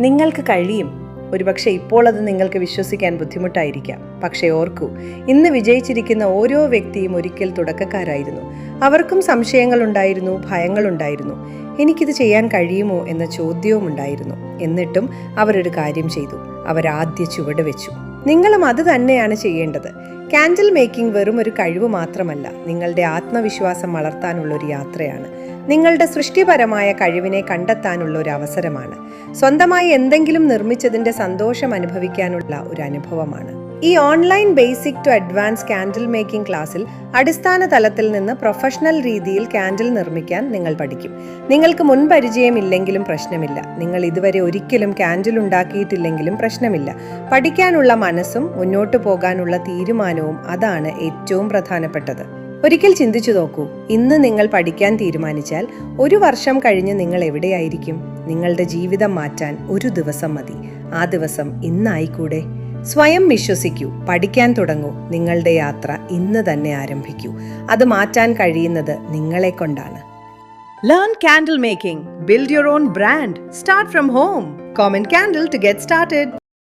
നിങ്ങൾക്ക് കഴിയും. ഒരുപക്ഷെ ഇപ്പോൾ അത് നിങ്ങൾക്ക് വിശ്വസിക്കാൻ ബുദ്ധിമുട്ടായിരിക്കാം. പക്ഷേ ഓർക്കൂ, ഇന്ന് വിജയിച്ചിരിക്കുന്ന ഓരോ വ്യക്തിയും ഒരിക്കൽ തുടക്കക്കാരായിരുന്നു. അവർക്കും സംശയങ്ങളുണ്ടായിരുന്നു, ഭയങ്ങളുണ്ടായിരുന്നു, എനിക്കിത് ചെയ്യാൻ കഴിയുമോ എന്ന ചോദ്യവും ഉണ്ടായിരുന്നു. എന്നിട്ടും അവരൊരു കാര്യം ചെയ്തു. അവരാദ്യ ചുവട് വെച്ചു. നിങ്ങളും അത് തന്നെയാണ് ചെയ്യേണ്ടത്. കാൻഡിൽ മേക്കിംഗ് വെറും ഒരു കഴിവ് മാത്രമല്ല, നിങ്ങളുടെ ആത്മവിശ്വാസം വളർത്താനുള്ള ഒരു യാത്രയാണ്. നിങ്ങളുടെ സൃഷ്ടിപരമായ കഴിവിനെ കണ്ടെത്താനുള്ള ഒരു അവസരമാണ്. സ്വന്തമായി എന്തെങ്കിലും നിർമ്മിച്ചതിന്റെ സന്തോഷം അനുഭവിക്കാനുള്ള ഒരു അനുഭവമാണ്. ഈ online basic to advance candle making ക്ലാസ്സിൽ അടിസ്ഥാന തലത്തിൽ നിന്ന് പ്രൊഫഷണൽ രീതിയിൽ കാൻഡിൽ നിർമ്മിക്കാൻ നിങ്ങൾ പഠിക്കും. നിങ്ങൾക്ക് മുൻപരിചയമില്ലെങ്കിലും പ്രശ്നമില്ല. നിങ്ങൾ ഇതുവരെ ഒരിക്കലും കാൻഡിൽ ഉണ്ടാക്കിയിട്ടില്ലെങ്കിലും പ്രശ്നമില്ല. പഠിക്കാനുള്ള മനസ്സും മുന്നോട്ടു പോകാനുള്ള തീരുമാനവും അതാണ് ഏറ്റവും പ്രധാനപ്പെട്ടത്. ഒരിക്കൽ ചിന്തിച്ചു നോക്കൂ, ഇന്ന് നിങ്ങൾ പഠിക്കാൻ തീരുമാനിച്ചാൽ 1 വർഷം കഴിഞ്ഞ് നിങ്ങൾ എവിടെയായിരിക്കും? നിങ്ങളുടെ ജീവിതം മാറ്റാൻ ഒരു ദിവസം മതി. ആ ദിവസം ഇന്നായിക്കൂടെ? സ്വയം വിശ്വസിക്കൂ, പഠിക്കാൻ തുടങ്ങൂ. നിങ്ങളുടെ യാത്ര ഇന്ന് തന്നെ ആരംഭിക്കൂ. അത് മാറ്റാൻ കഴിയുന്നത് നിങ്ങളെ കൊണ്ടാണ്. Learn candle making. Build your own brand. Start from home. Comment Candle to get started.